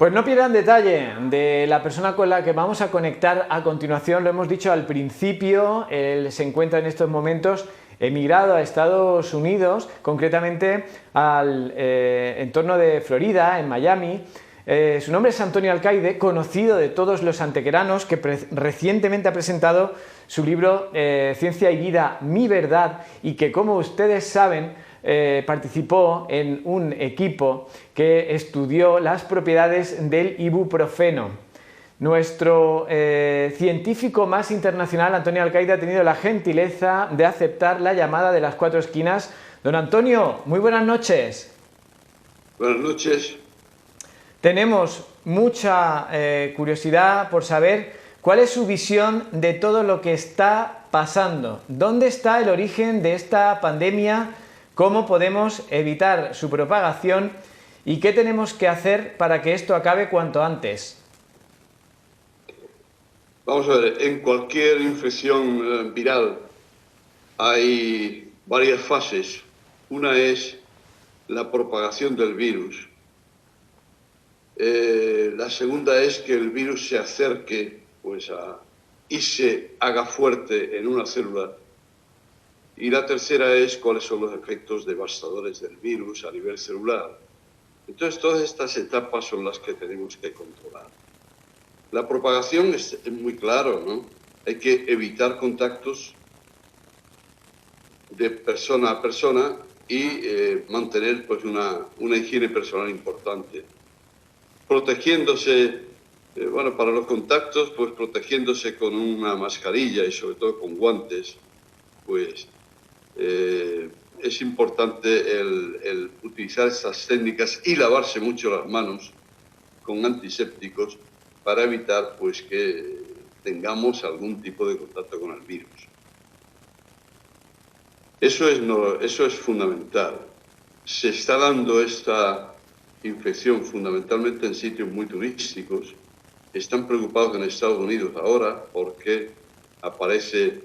Pues no pierdan detalle de la persona con la que vamos a conectar a continuación. Lo hemos dicho al principio, él se encuentra en estos momentos emigrado a Estados Unidos, concretamente al entorno de Florida, en Miami. Su nombre es Antonio Alcaide, conocido de todos los antequeranos, que recientemente ha presentado su libro Ciencia y Vida, Mi Verdad, y que, como ustedes saben, participó en un equipo que estudió las propiedades del ibuprofeno. Nuestro científico más internacional, Antonio Alcaide, ha tenido la gentileza de aceptar la llamada de las cuatro esquinas. Don Antonio, muy buenas noches. Buenas noches. Tenemos mucha curiosidad por saber cuál es su visión de todo lo que está pasando. ¿Dónde está el origen de esta pandemia? ¿Cómo podemos evitar su propagación? ¿Y qué tenemos que hacer para que esto acabe cuanto antes? Vamos a ver, en cualquier infección viral hay varias fases. Una es la propagación del virus. La segunda es que el virus se acerque y se haga fuerte en una célula. Y la tercera es cuáles son los efectos devastadores del virus a nivel celular. Entonces, todas estas etapas son las que tenemos que controlar. La propagación es muy claro, ¿no? Hay que evitar contactos de persona a persona y mantener pues, una higiene personal importante. Protegiéndose, para los contactos, pues protegiéndose con una mascarilla y sobre todo con guantes, pues es importante el utilizar estas técnicas y lavarse mucho las manos con antisépticos para evitar pues que tengamos algún tipo de contacto con el virus. Eso es fundamental. Se está dando esta infección fundamentalmente en sitios muy turísticos. Están preocupados en Estados Unidos ahora porque aparecen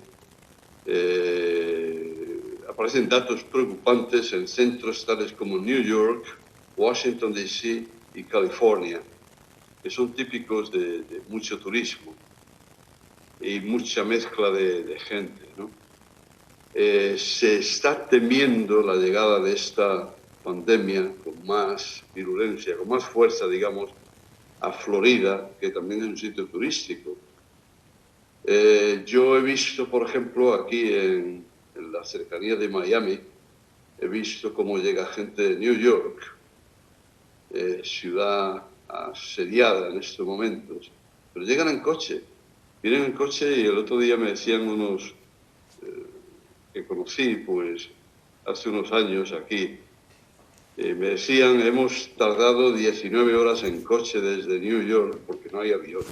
datos preocupantes en centros tales como New York, Washington D.C. y California, que son típicos de mucho turismo y mucha mezcla de gente, ¿no? Se está temiendo la llegada de esta pandemia con más virulencia, con más fuerza, digamos, a Florida, que también es un sitio turístico. Yo he visto, por ejemplo, aquí en la cercanía de Miami, he visto cómo llega gente de New York, ciudad asediada en estos momentos, pero llegan en coche. Vienen en coche y el otro día me decían unos que conocí pues hace unos años aquí, me decían, hemos tardado 19 horas en coche desde New York porque no hay aviones.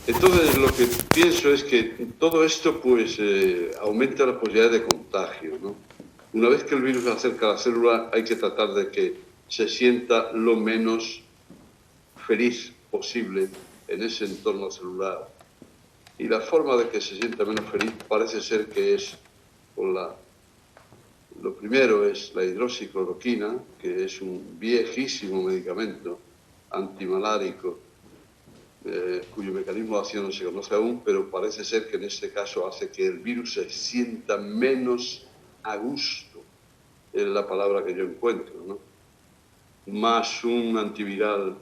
Entonces lo que pienso es que todo esto pues aumenta la posibilidad de contagio, ¿no? Una vez que el virus se acerca a la célula hay que tratar de que se sienta lo menos feliz posible en ese entorno celular. Y la forma de que se sienta menos feliz parece ser que es con lo primero es la hidroxicloroquina, que es un viejísimo medicamento antimalárico, cuyo mecanismo de acción no se conoce aún, pero parece ser que en este caso hace que el virus se sienta menos a gusto, es la palabra que yo encuentro, ¿no? Más un antiviral.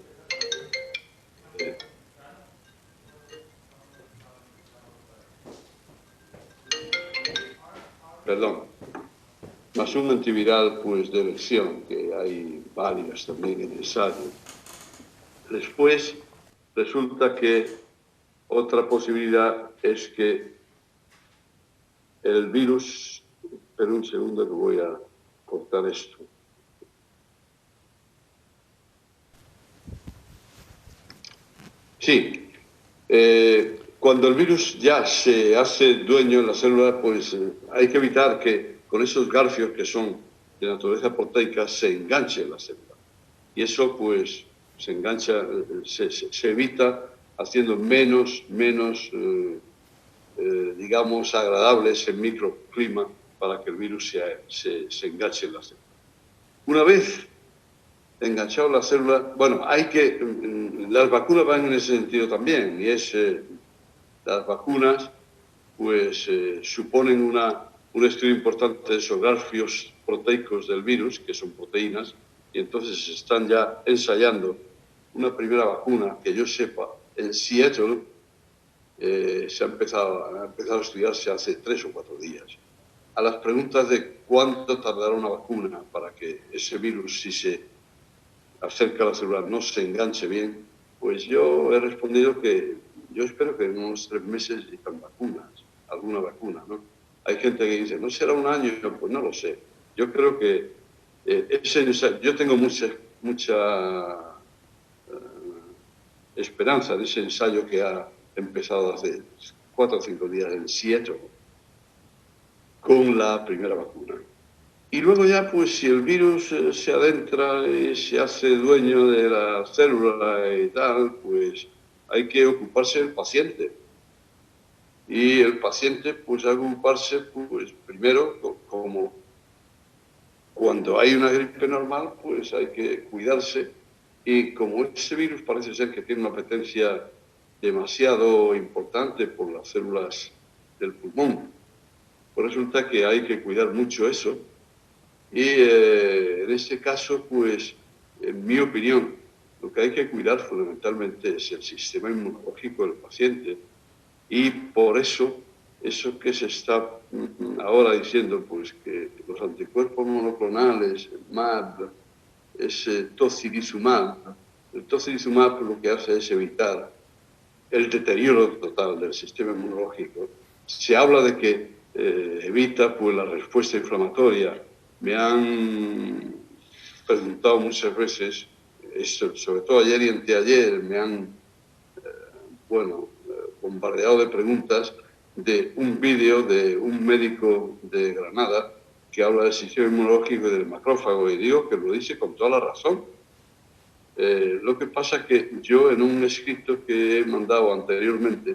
Más un antiviral pues de elección, que hay varios también en ensayo. Después resulta que otra posibilidad es que el virus, espera un segundo que voy a cortar esto. Sí, cuando el virus ya se hace dueño en la célula, pues hay que evitar que con esos garfios que son de naturaleza proteica se enganche en la célula. Y eso pues se engancha, se evita haciendo menos digamos, agradable ese microclima para que el virus se enganche en la célula. Una vez enganchado la célula. Bueno, las vacunas van en ese sentido también, y las vacunas pues suponen un estudio importante de esos grafos proteicos del virus, que son proteínas, y entonces se están ya ensayando una primera vacuna, que yo sepa, en Seattle ha empezado a estudiarse hace 3 o 4 días. A las preguntas de cuánto tardará una vacuna para que ese virus, si se acerca a la célula, no se enganche bien, pues yo he respondido que yo espero que en unos 3 meses existan vacunas, alguna vacuna, ¿no? Hay gente que dice, ¿no será un año? Pues no lo sé. Yo creo que yo tengo mucha esperanza de ese ensayo que ha empezado hace 4 o 5 días en Seattle con la primera vacuna. Y luego ya, pues si el virus se adentra y se hace dueño de la célula y tal, pues hay que ocuparse del paciente. Y el paciente, pues hay que ocuparse, pues primero, como cuando hay una gripe normal, pues hay que cuidarse. Y como ese virus parece ser que tiene una apetencia demasiado importante por las células del pulmón, pues resulta que hay que cuidar mucho eso. Y en este caso, pues, en mi opinión, lo que hay que cuidar fundamentalmente es el sistema inmunológico del paciente. Y por eso que se está ahora diciendo, pues, que los anticuerpos monoclonales, el MAB, ese tocilizumab, el tocilizumab lo que hace es evitar el deterioro total del sistema inmunológico. Se habla de que evita, pues, la respuesta inflamatoria. Me han preguntado muchas veces, sobre todo ayer y anteayer, me han bombardeado de preguntas de un vídeo de un médico de Granada que habla del sistema inmunológico y del macrófago, y digo que lo dice con toda la razón. Lo que pasa es que yo, en un escrito que he mandado anteriormente,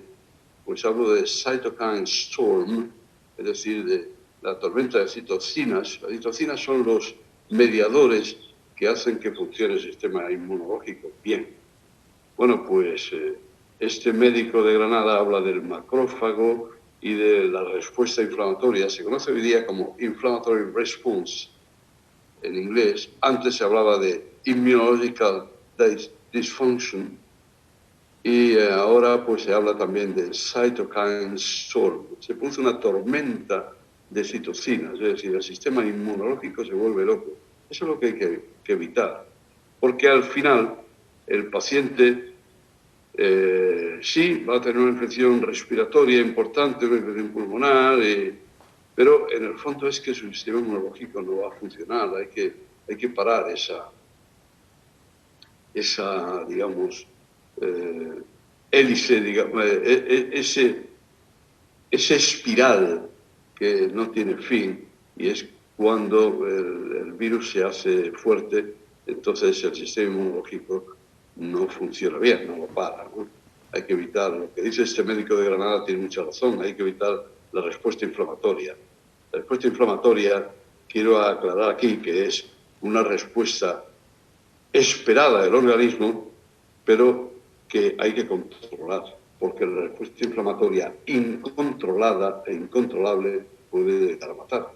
pues hablo de cytokine storm, es decir, de la tormenta de citocinas. Las citocinas son los mediadores que hacen que funcione el sistema inmunológico bien. Bueno, pues este médico de Granada habla del macrófago y de la respuesta inflamatoria. Se conoce hoy día como inflammatory response en inglés. Antes se hablaba de immunological dysfunction, y ahora pues se habla también de cytokine storm. Se produce una tormenta de citocinas, es decir, el sistema inmunológico se vuelve loco. Eso es lo que hay que evitar, porque al final el paciente sí va a tener una infección respiratoria importante, una infección pulmonar, pero en el fondo es que su sistema inmunológico no va a funcionar. Hay que parar esa digamos, hélice, digamos, ese espiral que no tiene fin, y es cuando el virus se hace fuerte, entonces el sistema inmunológico no funciona bien, no lo para, ¿no? Hay que evitar, lo que dice este médico de Granada tiene mucha razón, hay que evitar la respuesta inflamatoria. La respuesta inflamatoria, quiero aclarar aquí, que es una respuesta esperada del organismo, pero que hay que controlar, porque la respuesta inflamatoria incontrolada e incontrolable puede llegar a matar.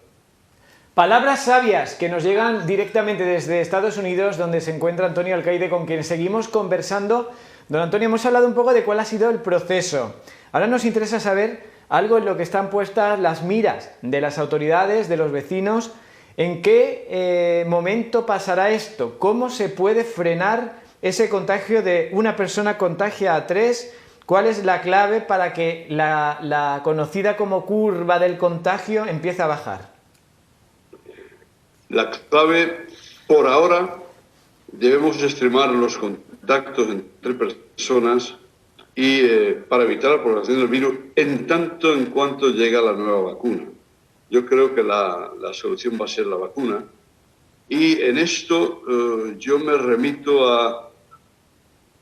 Palabras sabias que nos llegan directamente desde Estados Unidos, donde se encuentra Antonio Alcaide, con quien seguimos conversando. Don Antonio, hemos hablado un poco de cuál ha sido el proceso. Ahora nos interesa saber algo en lo que están puestas las miras de las autoridades, de los vecinos. ¿En qué momento pasará esto? ¿Cómo se puede frenar ese contagio de una persona contagia a 3? ¿Cuál es la clave para que la conocida como curva del contagio empiece a bajar? La clave, por ahora, debemos extremar los contactos entre personas y para evitar la propagación del virus en tanto en cuanto llega la nueva vacuna. Yo creo que la solución va a ser la vacuna, y en esto yo me remito a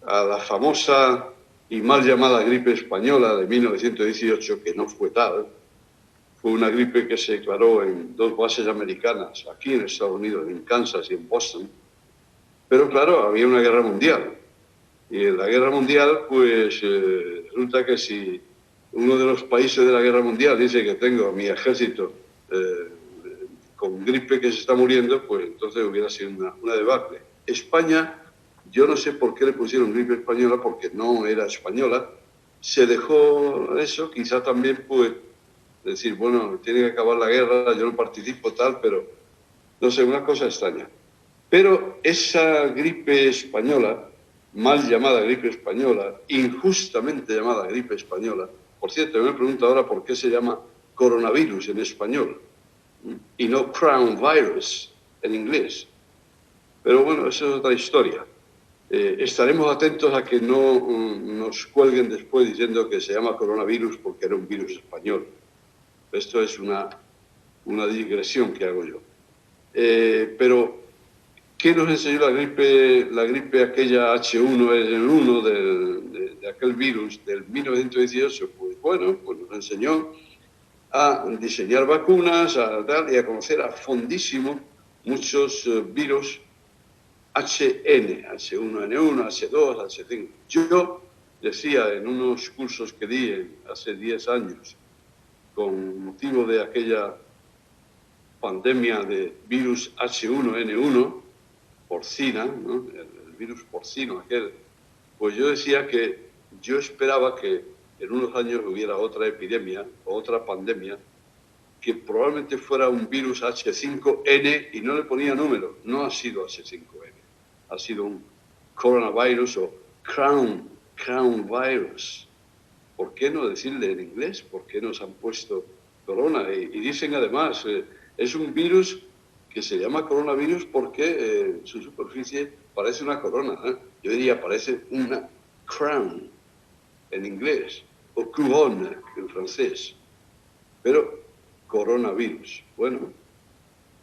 la famosa y mal llamada gripe española de 1918, que no fue tal. Fue una gripe que se declaró en 2 bases americanas, aquí en Estados Unidos, en Kansas y en Boston, Pero claro, había una guerra mundial. Y en la guerra mundial, pues resulta que si uno de los países de la guerra mundial dice que tengo a mi ejército con gripe que se está muriendo, pues entonces hubiera sido una debacle. España, yo no sé por qué le pusieron gripe española, porque no era española. Se dejó eso, quizá también, pues, decir, bueno, tiene que acabar la guerra, yo no participo tal, pero no sé, una cosa extraña. Pero esa gripe española, mal llamada gripe española, injustamente llamada gripe española, por cierto, me pregunto ahora por qué se llama coronavirus en español y no crown virus en inglés. Pero bueno, eso es otra historia. Estaremos atentos a que no nos cuelguen después diciendo que se llama coronavirus porque era un virus español. Esto es una digresión que hago yo. Pero, ¿qué nos enseñó la gripe aquella H1N1 de aquel virus del 1918? Pues bueno, pues nos enseñó a diseñar vacunas y a conocer a fondísimo muchos virus H1N1, H2, H5. Yo decía en unos cursos que di hace 10 años, con motivo de aquella pandemia de virus H1N1, porcina, ¿no? El virus porcino aquel, pues yo decía que yo esperaba que en unos años hubiera otra epidemia o otra pandemia que probablemente fuera un virus H5N y no le ponía número. No ha sido H5N, ha sido un coronavirus o crown virus. ¿Por qué no decirle en inglés? ¿Por qué nos han puesto corona? Y dicen además, es un virus que se llama coronavirus porque su superficie parece una corona. Yo diría, parece una crown en inglés, o couronne en francés. Pero coronavirus. Bueno,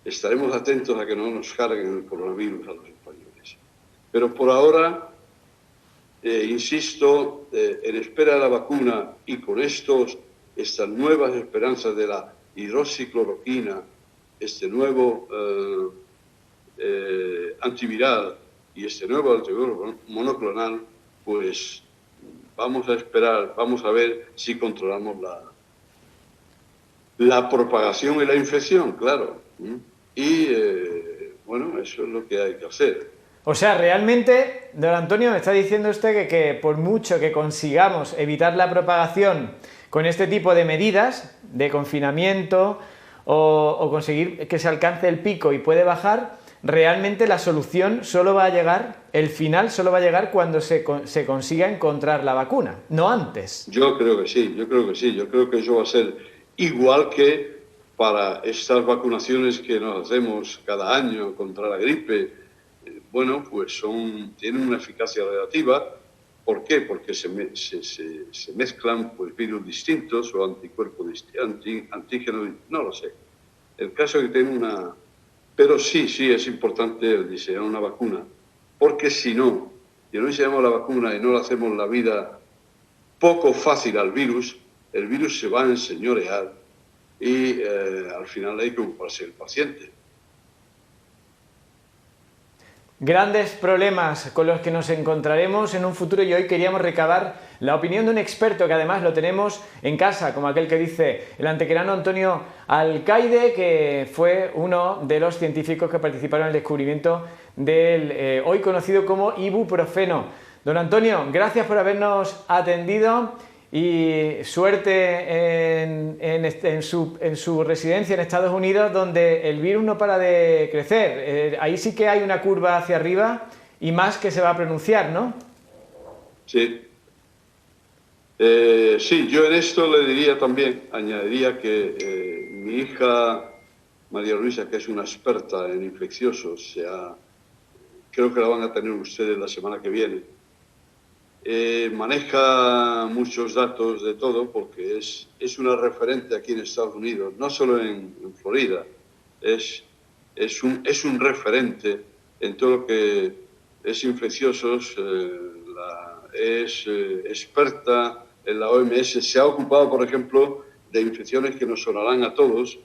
estaremos atentos a que no nos carguen el coronavirus a los españoles. Pero por ahora, insisto, en espera de la vacuna y con estas nuevas esperanzas de la hidroxicloroquina, este nuevo antiviral y este nuevo antiviral monoclonal, pues vamos a esperar, vamos a ver si controlamos la propagación y la infección, claro. Y bueno, eso es lo que hay que hacer. O sea, realmente, don Antonio, me está diciendo usted que por mucho que consigamos evitar la propagación con este tipo de medidas, de confinamiento o conseguir que se alcance el pico y puede bajar, realmente la solución solo va a llegar, el final solo va a llegar cuando se consiga encontrar la vacuna, no antes. Yo creo que sí, yo creo que eso va a ser igual que para estas vacunaciones que nos hacemos cada año contra la gripe. Bueno, pues tienen una eficacia relativa. ¿Por qué? Porque se mezclan pues, virus distintos o anticuerpos antígenos, no lo sé. El caso es que tiene Pero sí es importante diseñar una vacuna, porque si no diseñamos la vacuna y no le hacemos la vida poco fácil al virus, el virus se va a enseñorear y al final hay que ocuparse del paciente. Grandes problemas con los que nos encontraremos en un futuro y hoy queríamos recabar la opinión de un experto que además lo tenemos en casa, como aquel que dice el antequerano Antonio Alcaide, que fue uno de los científicos que participaron en el descubrimiento del hoy conocido como ibuprofeno. Don Antonio, gracias por habernos atendido y suerte en su residencia en Estados Unidos, donde el virus no para de crecer. Ahí sí que hay una curva hacia arriba y más que se va a pronunciar, ¿no? Sí. Sí, yo en esto le diría también, añadiría que mi hija María Luisa, que es una experta en infecciosos, creo que la van a tener ustedes la semana que viene, maneja muchos datos de todo porque es una referente aquí en Estados Unidos, no solo en Florida, es un referente en todo lo que es infecciosos, es experta en la OMS, se ha ocupado, por ejemplo, de infecciones que nos sonarán a todos,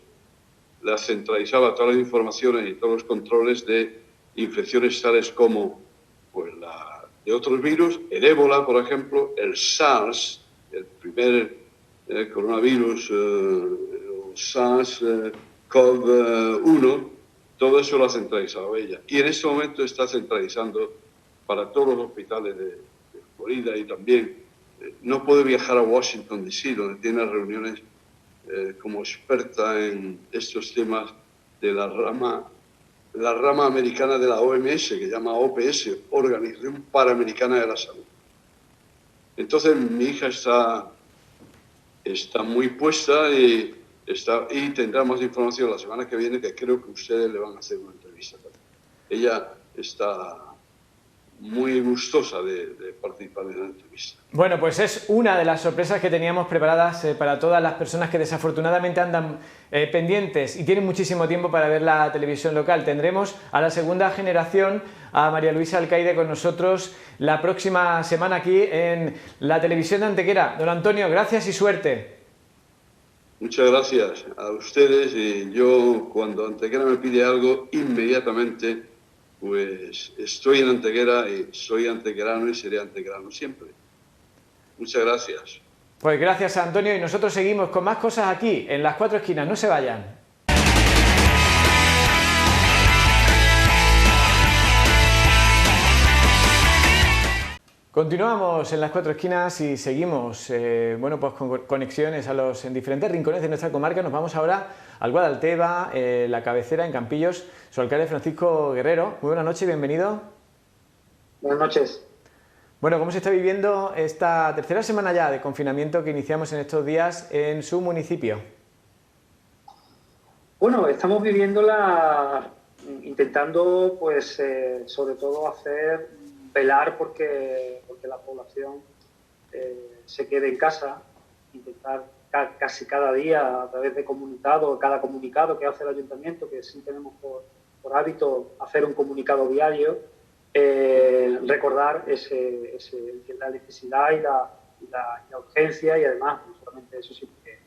las centralizaba todas las informaciones y todos los controles de infecciones tales como pues, de otros virus, el ébola, por ejemplo, el SARS, el primer coronavirus, SARS-CoV-1, todo eso lo ha centralizado ella. Y en este momento está centralizando para todos los hospitales de Florida y también no puede viajar a Washington, D.C., donde tiene reuniones como experta en estos temas de la rama americana de la OMS, que se llama OPS, Organización Panamericana de la Salud. Entonces mi hija está muy puesta y tendrá más información la semana que viene, que creo que ustedes le van a hacer una entrevista también. Ella está muy gustosa de participar en la entrevista. Bueno, pues es una de las sorpresas que teníamos preparadas para todas las personas que desafortunadamente andan pendientes y tienen muchísimo tiempo para ver la televisión local. Tendremos a la segunda generación, a María Luisa Alcaide, con nosotros la próxima semana aquí en la televisión de Antequera. Don Antonio, gracias y suerte. Muchas gracias a ustedes. Y yo, cuando Antequera me pide algo, inmediatamente pues estoy en Antequera y soy antequerano y seré antequerano siempre. Muchas gracias. Pues gracias, Antonio, y nosotros seguimos con más cosas aquí, en Las Cuatro Esquinas. No se vayan. Continuamos en Las Cuatro Esquinas y seguimos bueno, pues con conexiones en diferentes rincones de nuestra comarca. Nos vamos ahora al Guadalteba, la cabecera en Campillos. Su alcalde Francisco Guerrero. Muy buenas noches y bienvenido. Buenas noches. Bueno, ¿cómo se está viviendo esta tercera semana ya de confinamiento que iniciamos en estos días en su municipio? Bueno, estamos viviéndola intentando, pues, sobre todo velar porque la población se quede en casa, intentar casi cada día a través de cada comunicado que hace el ayuntamiento, que sí tenemos por hábito hacer un comunicado diario, recordar la necesidad y la urgencia y además, no solamente eso, sino que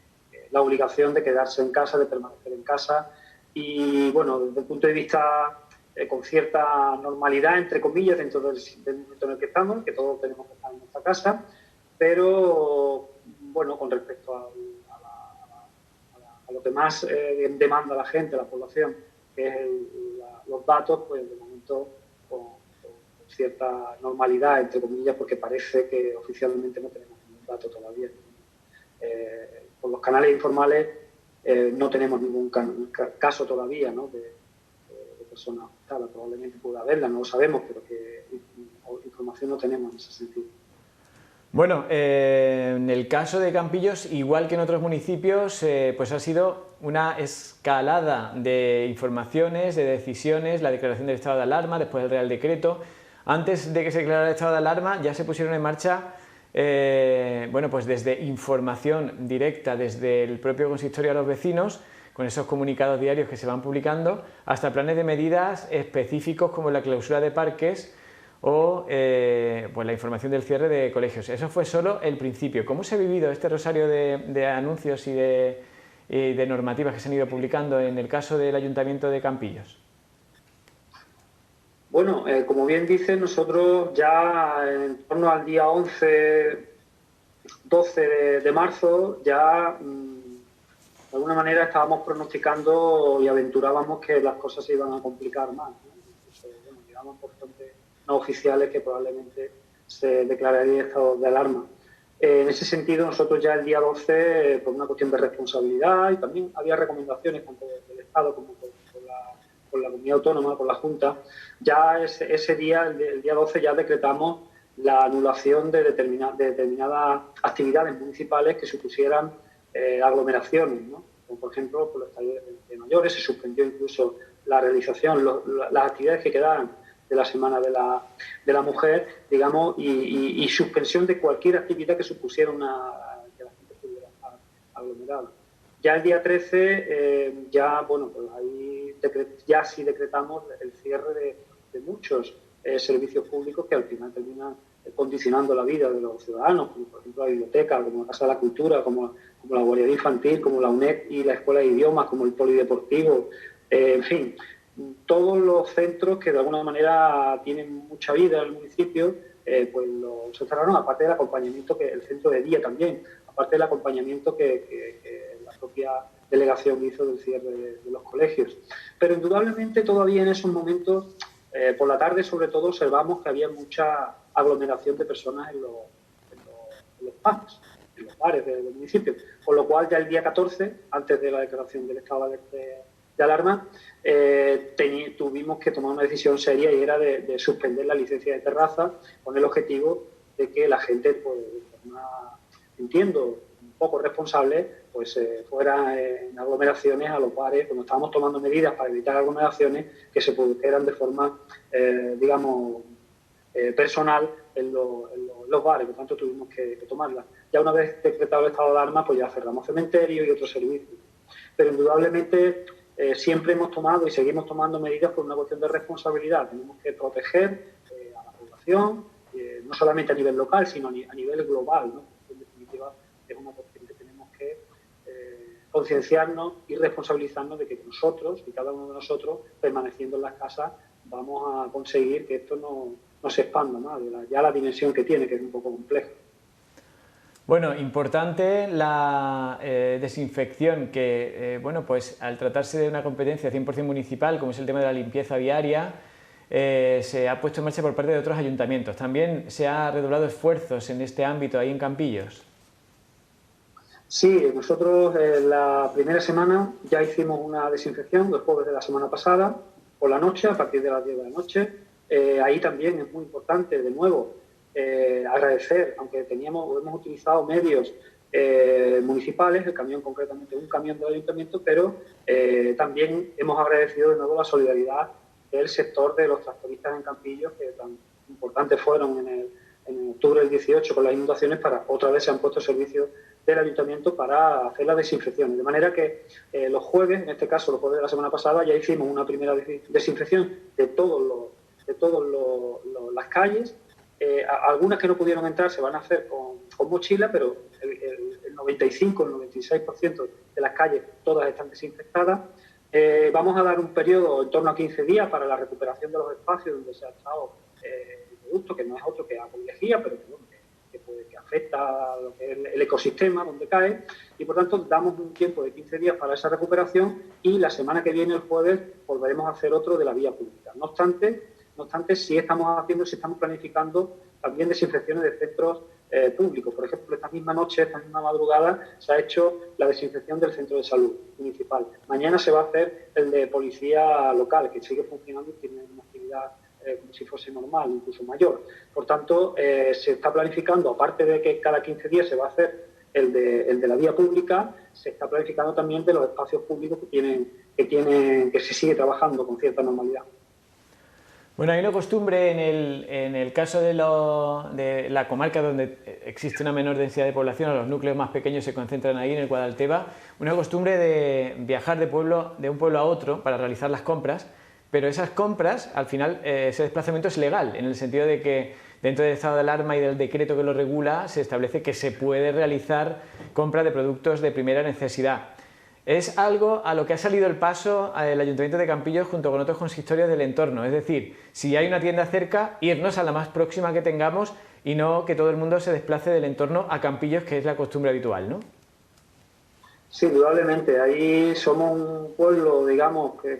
la obligación de quedarse en casa, de permanecer en casa y, bueno, desde el punto de vista con cierta normalidad, entre comillas, dentro del momento en el que estamos, que todos tenemos que estar en nuestra casa, pero, bueno, con respecto a lo que más demanda la gente, la población, que es los datos, pues de momento con cierta normalidad, entre comillas, porque parece que oficialmente no tenemos ningún dato todavía. Por los canales informales no tenemos ningún caso todavía, ¿no?, de persona afectada. Probablemente pueda haberla, no lo sabemos, pero que información no tenemos en ese sentido. Bueno, en el caso de Campillos, igual que en otros municipios, pues ha sido una escalada de informaciones, de decisiones, la declaración del estado de alarma, después del Real Decreto. Antes de que se declarara el estado de alarma ya se pusieron en marcha, bueno, pues desde información directa, desde el propio consistorio a los vecinos, con esos comunicados diarios que se van publicando, hasta planes de medidas específicos como la clausura de parques o pues la información del cierre de colegios. Eso fue solo el principio. ¿Cómo se ha vivido este rosario de anuncios y de normativas que se han ido publicando en el caso del Ayuntamiento de Campillos? Bueno, como bien dice, nosotros ya en torno al día 12 de marzo ya de alguna manera estábamos pronosticando y aventurábamos que las cosas se iban a complicar más, ¿no? Entonces, bueno, llegamos por fuentes no oficiales que probablemente se declararía estado de alarma. En ese sentido, nosotros ya el día 12, por una cuestión de responsabilidad, y también había recomendaciones tanto del Estado como por la comunidad autónoma, por la Junta, ya ese día, el día 12, ya decretamos la anulación de determinadas actividades municipales que supusieran aglomeraciones, ¿no? Como por ejemplo, por los talleres de mayores, se suspendió incluso la realización, las actividades que quedaban de la Semana de la Mujer, digamos, y suspensión de cualquier actividad que supusiera que la gente estuviera aglomerada. Ya el día 13, ya, bueno, pues ahí ya sí decretamos el cierre de muchos servicios públicos que al final terminan condicionando la vida de los ciudadanos, como por ejemplo la biblioteca, como la Casa de la Cultura, como la guardería infantil, como la UNED y la Escuela de Idiomas, como el polideportivo, en fin, todos los centros que de alguna manera tienen mucha vida en el municipio, pues se cerraron, aparte del acompañamiento, que el centro de día también, aparte del acompañamiento que la propia delegación hizo del cierre de los colegios. Pero indudablemente todavía en esos momentos, por la tarde sobre todo, observamos que había mucha aglomeración de personas en los pubs, en los bares del municipio, con lo cual ya el día 14, antes de la declaración del estado de alarma, tuvimos que tomar una decisión seria, y era de suspender la licencia de terraza, con el objetivo de que la gente, pues, de forma, entiendo, un poco responsable, pues fuera en aglomeraciones a los bares, cuando estábamos tomando medidas para evitar aglomeraciones que se produjeran de forma, digamos, personal en los bares. Por tanto, tuvimos que tomarla. Ya una vez decretado el estado de alarma, pues ya cerramos cementerios y otros servicios. Pero indudablemente siempre hemos tomado y seguimos tomando medidas por una cuestión de responsabilidad. Tenemos que proteger a la población, no solamente a nivel local, sino a nivel global, ¿no? En definitiva, es una cuestión que tenemos que concienciarnos y responsabilizarnos de que nosotros, y cada uno de nosotros, permaneciendo en las casas, vamos a conseguir que esto no se expanda más, ya la dimensión que tiene, que es un poco compleja. Bueno, importante la desinfección, que bueno, pues al tratarse de una competencia 100% municipal, como es el tema de la limpieza viaria, se ha puesto en marcha por parte de otros ayuntamientos. ¿También se ha redoblado esfuerzos en este ámbito ahí en Campillos? Sí, nosotros la primera semana ya hicimos una desinfección, los jueves de la semana pasada, por la noche, a partir de las 10 de la noche. Ahí también es muy importante, de nuevo, agradecer, aunque hemos utilizado medios municipales, el camión concretamente, un camión del ayuntamiento, pero también hemos agradecido de nuevo la solidaridad del sector de los tractoristas en Campillos, que tan importantes fueron en octubre del 18 con las inundaciones, para otra vez se han puesto servicios del ayuntamiento para hacer las desinfecciones. De manera que los jueves, en este caso los jueves de la semana pasada, ya hicimos una primera desinfección de todas las calles. Algunas que no pudieron entrar se van a hacer con mochila, pero el 95, el 96% de las calles todas están desinfectadas. Vamos a dar un periodo en torno a 15 días para la recuperación de los espacios donde se ha estado el producto, que no es otro que agua y lejía, pero que afecta a lo que es el ecosistema donde cae, y por tanto damos un tiempo de 15 días para esa recuperación, y la semana que viene, el jueves, volveremos a hacer otro de la vía pública. No obstante, sí estamos planificando también desinfecciones de centros públicos. Por ejemplo, esta misma noche, esta misma madrugada, se ha hecho la desinfección del centro de salud municipal. Mañana se va a hacer el de policía local, que sigue funcionando y tiene una actividad como si fuese normal, incluso mayor. Por tanto, se está planificando, aparte de que cada 15 días se va a hacer el de la vía pública, se está planificando también de los espacios públicos que se sigue trabajando con cierta normalidad. Bueno, hay una costumbre en el caso de la comarca donde existe una menor densidad de población, los núcleos más pequeños se concentran ahí en el Guadalteba, una costumbre de viajar de un pueblo a otro para realizar las compras, pero esas compras, al final, ese desplazamiento es legal, en el sentido de que dentro del estado de alarma y del decreto que lo regula, se establece que se puede realizar compra de productos de primera necesidad. Es algo a lo que ha salido el paso el Ayuntamiento de Campillos junto con otros consistorios del entorno. Es decir, si hay una tienda cerca, irnos a la más próxima que tengamos y no que todo el mundo se desplace del entorno a Campillos, que es la costumbre habitual, ¿no? Sí, indudablemente. Ahí somos un pueblo, digamos, que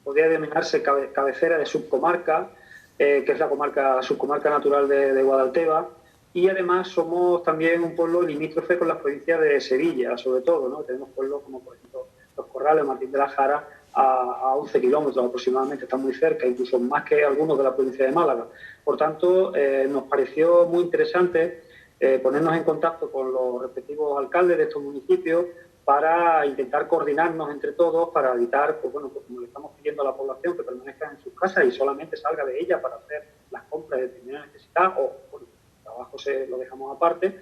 podría denominarse cabecera de subcomarca, que es la subcomarca natural de Guadalteba. Y además somos también un pueblo limítrofe con las provincias de Sevilla, sobre todo, ¿no? Tenemos pueblos como, por ejemplo, Los Corrales, Martín de la Jara, a 11 kilómetros aproximadamente, están muy cerca, incluso más que algunos de la provincia de Málaga. Por tanto, nos pareció muy interesante ponernos en contacto con los respectivos alcaldes de estos municipios para intentar coordinarnos entre todos para evitar, pues bueno, pues como le estamos pidiendo a la población que permanezca en sus casas y solamente salga de ellas para hacer las compras de primera necesidad o, bueno, trabajo lo dejamos aparte,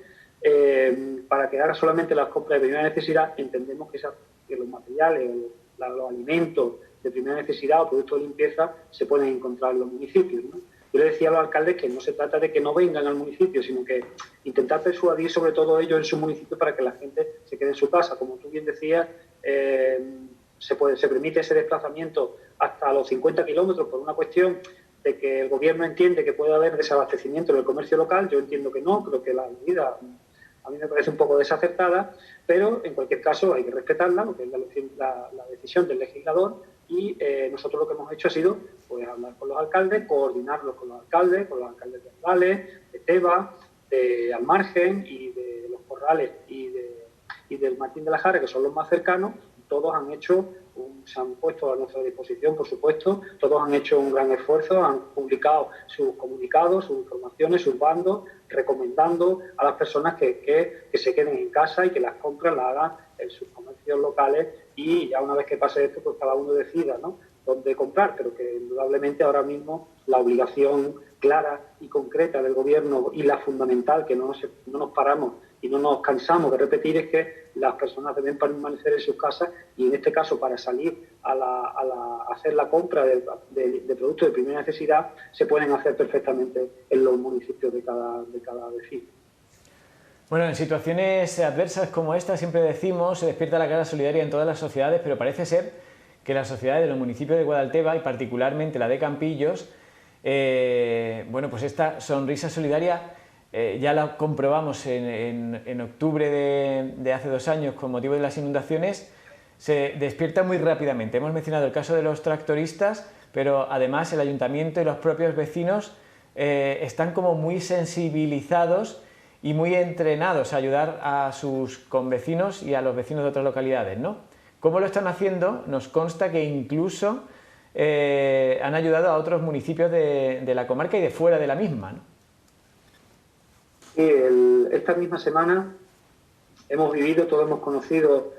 para que haga solamente las compras de primera necesidad. Entendemos que los materiales, los alimentos de primera necesidad o productos de limpieza se pueden encontrar en los municipios, ¿no? Yo le decía a los alcaldes que no se trata de que no vengan al municipio, sino que intentar persuadir sobre todo ellos en su municipio para que la gente se quede en su casa. Como tú bien decías, se permite ese desplazamiento hasta los 50 kilómetros por una cuestión de que el gobierno entiende que puede haber desabastecimiento en el comercio local. Yo entiendo que no, creo que la medida a mí me parece un poco desacertada, pero en cualquier caso hay que respetarla, porque es la decisión del legislador, y nosotros lo que hemos hecho ha sido pues hablar con los alcaldes, coordinarlos con los alcaldes de Andales, de Teba, de Almargen y de Los Corrales y del Martín de la Jara, que son los más cercanos. Todos se han puesto a nuestra disposición, por supuesto, todos han hecho un gran esfuerzo, han publicado sus comunicados, sus informaciones, sus bandos, recomendando a las personas que se queden en casa y que las compras las hagan en sus comercios locales, y ya una vez que pase esto, pues cada uno decida, ¿no?, dónde comprar, pero que indudablemente ahora mismo la obligación clara y concreta del gobierno, y la fundamental, que no nos paramos y no nos cansamos de repetir, es que las personas deben permanecer en sus casas, y en este caso para salir a hacer la compra de productos de primera necesidad se pueden hacer perfectamente en los municipios de cada vecino. Bueno, en situaciones adversas como esta siempre decimos, se despierta la cara solidaria en todas las sociedades, pero parece ser que las sociedades de los municipios de Guadalteba, y particularmente la de Campillos, bueno, pues esta sonrisa solidaria ya la comprobamos en octubre de hace 2 años con motivo de las inundaciones, se despierta muy rápidamente. Hemos mencionado el caso de los tractoristas, pero además el ayuntamiento y los propios vecinos están como muy sensibilizados y muy entrenados a ayudar a sus convecinos y a los vecinos de otras localidades, ¿no? ¿Cómo lo están haciendo? Nos consta que incluso han ayudado a otros municipios de la comarca y de fuera de la misma, ¿no? Sí, esta misma semana hemos vivido, todos hemos conocido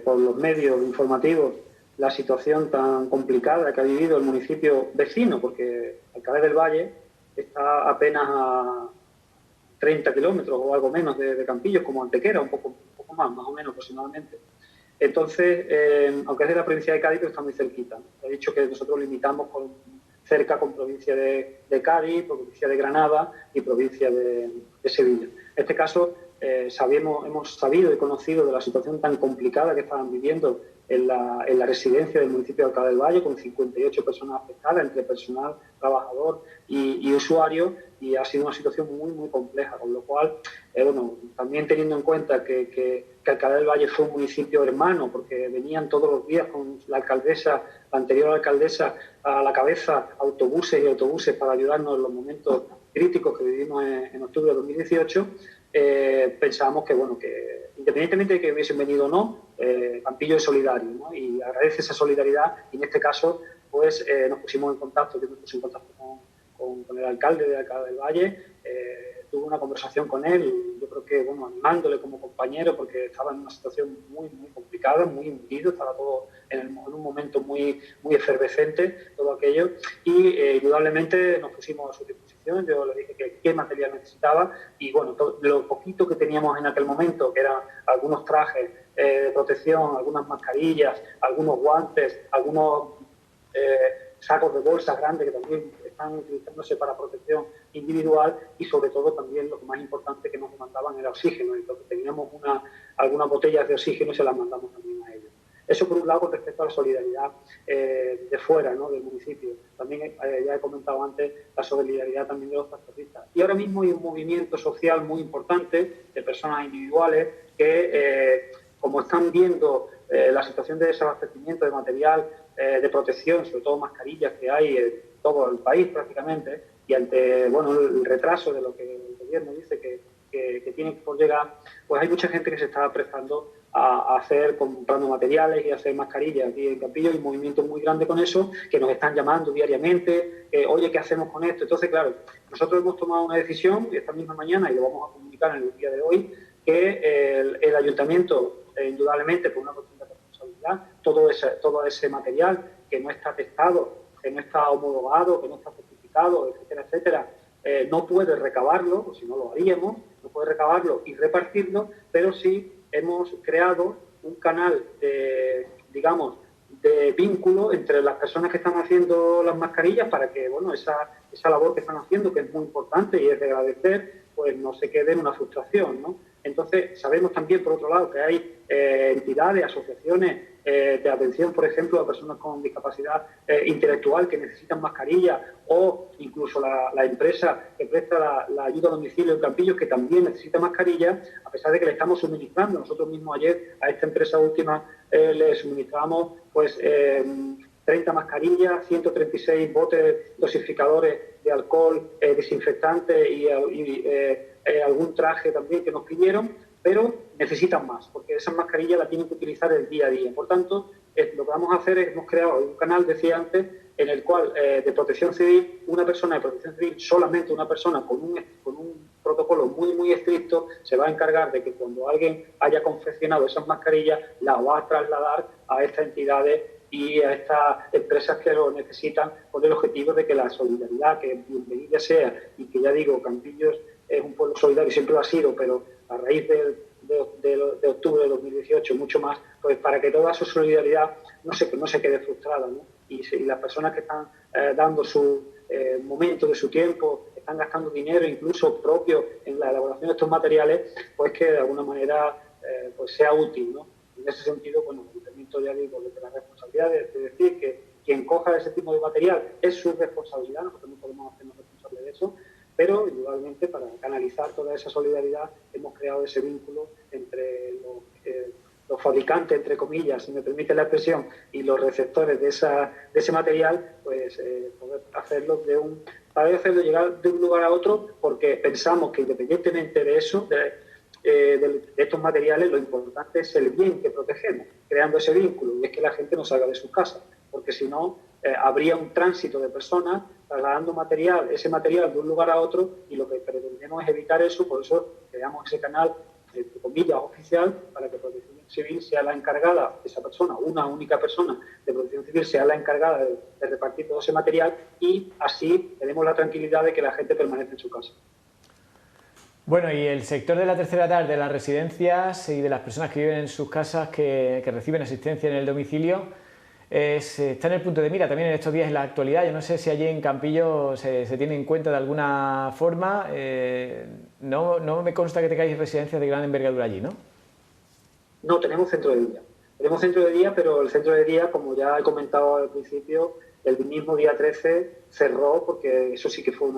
por los medios informativos la situación tan complicada que ha vivido el municipio vecino, porque Alcalá del Valle está apenas a 30 kilómetros o algo menos de Campillos, como Antequera, un poco más o menos aproximadamente. Entonces, aunque es de la provincia de Cádiz, pero está muy cerquita, ¿no? He dicho que nosotros limitamos cerca con provincia de Cádiz, provincia de Granada y provincia de Sevilla. En este caso, hemos sabido y conocido de la situación tan complicada que estaban viviendo en la residencia del municipio de Alcalá del Valle, con 58 personas afectadas, entre personal, trabajador y usuario, y ha sido una situación muy, muy compleja, con lo cual, bueno, también teniendo en cuenta que Alcalá del Valle fue un municipio hermano, porque venían todos los días con la anterior alcaldesa a la cabeza, autobuses y autobuses para ayudarnos en los momentos críticos que vivimos en octubre de 2018, pensábamos que, bueno, que independientemente de que hubiesen venido o no, Campillo es solidario, ¿no? Y agradece esa solidaridad, y en este caso, pues nos pusimos en contacto, yo me puse en contacto con el alcalde de Alcalá del Valle, tuve una conversación con él, y yo creo que, bueno, animándole como compañero, porque estaba en una situación muy, muy complicada, muy hundido, estaba todo en un momento muy, muy efervescente, todo aquello, y indudablemente nos pusimos a su disposición. Yo le dije que qué material necesitaba, y bueno, lo poquito que teníamos en aquel momento, que eran algunos trajes de protección, algunas mascarillas, algunos guantes, algunos sacos de bolsas grandes que también están utilizándose para protección individual, y sobre todo también lo más importante que nos mandaban era oxígeno. Entonces teníamos algunas botellas de oxígeno y se las mandamos también a ellos. Eso por un lado con respecto a la solidaridad de fuera, ¿no?, del municipio. También ya he comentado antes la solidaridad también de los tractoristas. Y ahora mismo hay un movimiento social muy importante de personas individuales que, como están viendo la situación de desabastecimiento de material de protección, sobre todo mascarillas que hay en todo el país prácticamente, y ante, bueno, el retraso de lo que el gobierno dice que tiene por llegar, pues hay mucha gente que se está prestando a hacer, comprando materiales y a hacer mascarillas aquí en Campillo. Hay un movimiento muy grande con eso, que nos están llamando diariamente, oye, ¿qué hacemos con esto? Entonces, claro, nosotros hemos tomado una decisión esta misma mañana, y lo vamos a comunicar en el día de hoy, que el ayuntamiento, indudablemente, por una cuestión de responsabilidad, todo ese material que no está testado, que no está homologado, que no está certificado, etcétera, etcétera, no puede recabarlo, o si no lo haríamos, no puede recabarlo y repartirlo, pero sí hemos creado un canal de vínculo entre las personas que están haciendo las mascarillas, para que, bueno, esa labor que están haciendo, que es muy importante y es de agradecer, pues no se quede en una frustración, ¿no? Entonces, sabemos también, por otro lado, que hay entidades, asociaciones de atención, por ejemplo, a personas con discapacidad intelectual que necesitan mascarillas, o incluso la empresa que presta la ayuda a domicilio en Campillos, que también necesita mascarillas, a pesar de que le estamos suministrando. Nosotros mismos ayer a esta empresa última le suministramos pues 30 mascarillas, 136 botes dosificadores de alcohol desinfectante y algún traje también que nos pidieron, pero necesitan más, porque esas mascarillas las tienen que utilizar el día a día. Por tanto, lo que vamos a hacer es, hemos creado un canal, decía antes, en el cual de Protección Civil, una persona de Protección Civil, solamente una persona con un protocolo muy estricto, se va a encargar de que cuando alguien haya confeccionado esas mascarillas, las va a trasladar a estas entidades y a estas empresas que lo necesitan, con el objetivo de que la solidaridad, que bienvenida sea, y que ya digo, Campillos es un pueblo solidario, siempre lo ha sido, pero a raíz de octubre de 2018, mucho más, pues para que toda su solidaridad no se quede frustrada, ¿no? Y las personas que están dando su momento de su tiempo, están gastando dinero incluso propio en la elaboración de estos materiales, pues que de alguna manera pues sea útil, ¿no? En ese sentido, bueno, el Ayuntamiento, ya digo, de la responsabilidad de decir que quien coja ese tipo de material es su responsabilidad, nosotros no podemos hacernos responsables de eso, pero igualmente para canalizar toda esa solidaridad hemos creado ese vínculo entre los fabricantes, entre comillas, si me permite la expresión, y los receptores de ese material, pues poder hacerlo llegar de un lugar a otro, porque pensamos que independientemente de eso, de estos materiales, lo importante es el bien que protegemos, creando ese vínculo, y es que la gente no salga de sus casas, porque si no, habría un tránsito de personas trasladando ese material de un lugar a otro, y lo que pretendemos es evitar eso. Por eso creamos ese canal, entre comillas, oficial, para que Protección Civil sea la encargada, esa persona, una única persona de Protección Civil, sea la encargada de repartir todo ese material, y así tenemos la tranquilidad de que la gente permanece en su casa. Bueno, y el sector de la tercera edad, de las residencias y de las personas que viven en sus casas, que reciben asistencia en el domicilio, está en el punto de mira también en estos días, en la actualidad. Yo no sé si allí en Campillo se tiene en cuenta de alguna forma. No me consta que tengáis residencias de gran envergadura allí, ¿no? No, tenemos centro de día. Tenemos centro de día, pero el centro de día, como ya he comentado al principio, el mismo día 13 cerró, porque eso sí que fue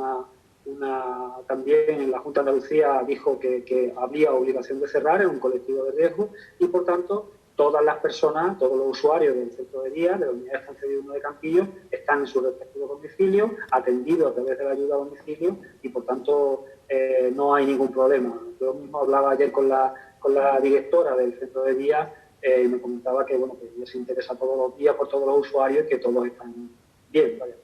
también en la Junta de Andalucía dijo que había obligación de cerrar, en un colectivo de riesgo, y por tanto todas las personas, todos los usuarios del centro de día, de la unidad de estancia de 1 de Campillo, están en su respectivo domicilio, atendidos a través de la ayuda a domicilio, y por tanto no hay ningún problema. Yo mismo hablaba ayer con la directora del centro de día y me comentaba que bueno, que les interesa todos los días por todos los usuarios y que todos están bien. Vaya.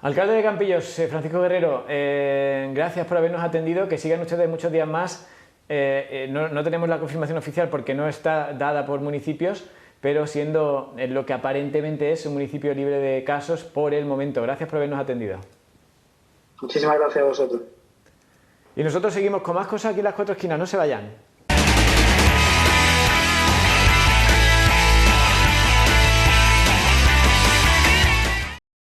Alcalde de Campillos, Francisco Guerrero, gracias por habernos atendido, que sigan ustedes muchos días más. No tenemos la confirmación oficial porque no está dada por municipios, pero siendo lo que aparentemente es un municipio libre de casos por el momento. Gracias por habernos atendido. Muchísimas gracias a vosotros. Y nosotros seguimos con más cosas aquí en Las Cuatro Esquinas, no se vayan.